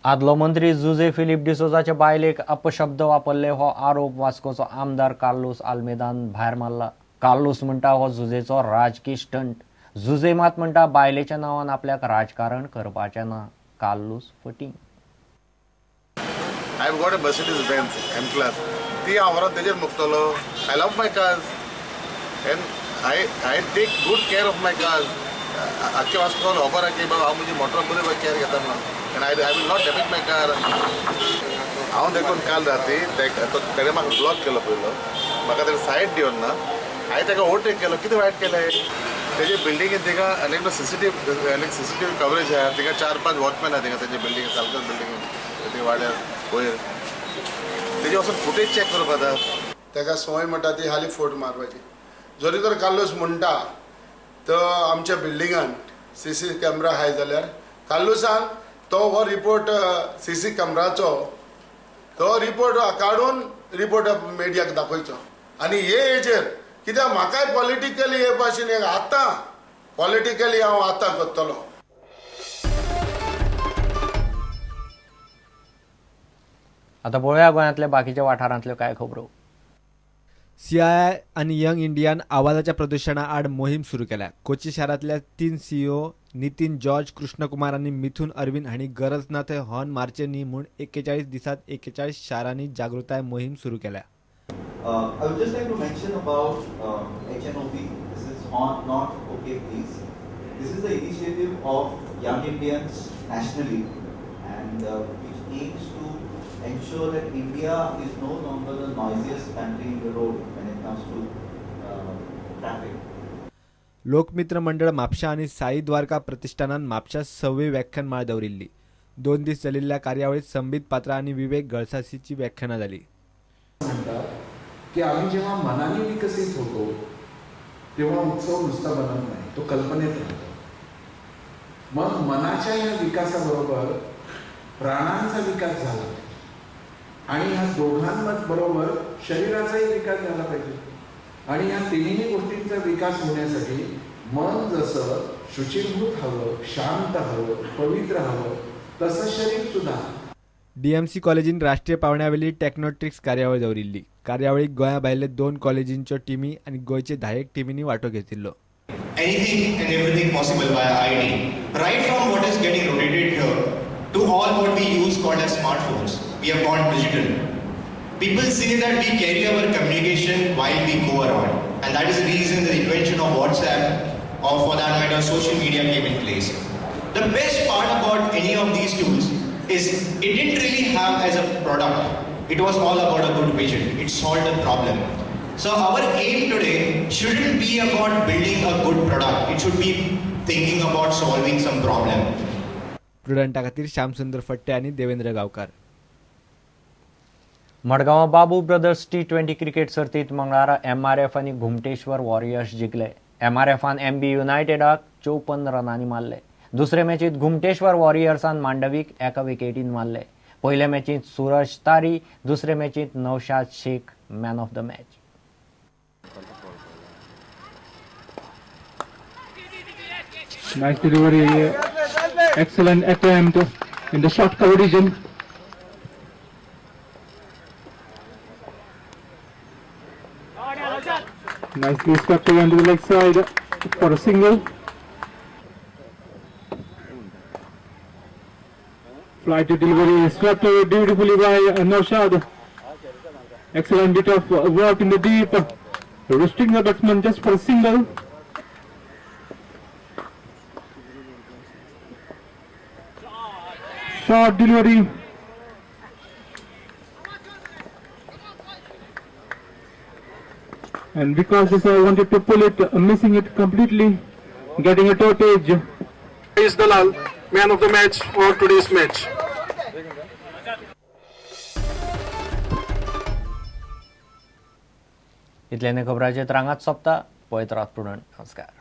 आदलो मंत्री जुजे फिलिप डिसोजाचे बायलेक अपशब्द वापरले हो आरोप वास्कोचो आमदार कार्लोस आल्मेदान भायर मारला. कार्लोस म्हणटा हो जुजेचो राजकीय स्टंट. जुजे मात म्हणटा बायलेच्या नांवान आपल्याक राजकारण करपाचें ना. कार्लोस फटींग. I've got a Mercedes Benz M class. ती हांव व्हरोन तेजेर मुक्तलो. I love my cars and I take good care of my cars. आख्खे वास्को खबर आहा की बाबा हांव म्हजी मोटर बरी केअर घेता म्हणून. And I will not damage my car. हांव देखून काल राती तेणें म्हाका ब्लॉक केलो पयलो. म्हाका तेका सायड दिवन ना. हांवें तेका ओवरटेक केलो. कितें वायट केलें? तेजे बिल्डिंगेंत तिका एकदां सीसीटीव्ही कवरेज आहा. तिका 4-5 वॉचमॅन आहा तिका तेजे बिल्डिंगेंत सारकेच बिल्डिंगेंत ते वाड्यार वयर. तेजे वचून फुटेज चॅक करप जाता. तेका संवय म्हणटा ती हाली फोट मारपाची. जरी तर कार्लोस म्हणटा तो आमच्या बिल्डिंगांत सीसी कॅमेरा आहाय जाल्यार कार्लोसान तो हो रिपोर्ट सीसी कॅमेराचो तो रिपोर्ट काडून रिपोर्ट मिडियाक दाखोवचो. आनी हे हेजेर कित्याक म्हाकाय पॉलिटिकली हे भाशेन आतां पॉलिटिकली हांव आतां करतलो. आता पळोवया गोंयांतल्या बाकीच्या वाठारांतल्यो कांय खबरो. सीआयआय आणि यंग इंडियान आवाजाच्या प्रदूषणा आड मोहीम सुरू केल्या. कोची शारांतल्या 3 सीईओ नितीन जॉर्ज, कृष्णकुमार आणि मिथुन अरविंद हांणी गरज ना थंय हॉर्न मारचे न्ही म्हूण 41 दिसांत 41 शारांनी जागृताय मोहीम सुरू केल्या. I would just like to mention about HNOP. This is not okay, please. This is the initiative of Young Indians nationally, and which aims to ensure that India is no longer the noisiest country in the road when it comes to traffic. लोकमित्र मंडळ म्हापशा आणि साई द्वारका प्रतिष्ठानान म्हापशा 6वी व्याख्यानमाळ दवरिल्ली. 2 दीस चलिल्ल्या कार्यावळीत संबीत पात्रा आणि विवेक गळसासीची व्याख्यानां जाली. की आम्ही जेव्हा मनाने विकसित होतो तेव्हा उत्सव नुसता बनत नाही, तो कल्पनेत राहतो. मग मनाच्या या विकासाबरोबर प्राणांचा विकास झाला आणि ह्या दोघांबरोबर शरीराचाही विकास झाला पाहिजे. आणि या तिन्ही गोष्टींचा विकास होण्यासाठी मन जसं शुचिर्भूत हवं, शांत हवं, पवित्र हवं, तसं शरीर सुद्धा. डीएमसी कॉलेजीन राष्ट्रीय पावण्यावेली टेक्नोट्रिक्स कार्यावळ दवरिल्ली. कार्यावळीक गोंया भायले 2 कॉलेजींच्यो टीमी आणि गोंयचे 10 टीमींनी वांटो घेतिल्लो. Anything and everything possible via IT, right from what is getting rotated here to all what we use called as smartphones. We have gone digital. People say that we carry our communication while we go around, and that is the reason the invention of WhatsApp or for that matter social media came in place. The best part about any of these tools is it didn't really have as a product. It was all about a good vision. It solved a problem. So our aim today shouldn't be about building a good product. It should be thinking about solving some problem. प्रुडंटा खातीर श्यामसुंदर फट्टे आणि देवेंद्र गावकार. मडगांव बाबू brothers T20 cricket सर्तीत मंगळारा MRF आणि घुमटेश्वर warriors जिखले. MRFान MB युनायटेडाक 54 रनांनी मारले. दुसरे मॅचीत घुमटेश्वर वॉरियर्सान मांडवीक 1 विकेटीन मारले. पयल्या मॅचीत सूरज तारी, दुसरे मॅचीत Naushad Shaikh man of the match. Nice delivery, excellent attempt in the short cover region. Nicely swept away onto the leg side for a single. Flight to delivery, swept away beautifully by Naushad. Excellent bit of work in the deep, restricting the batsman just for a single. Short delivery. And because this I wanted to pull it, missing it completely, getting a totage. Is Dalal, man of the match for today's match. इतल्याने खबराचे त्रांगात सोंपता. पळयत Rawat prudent. नमस्कार.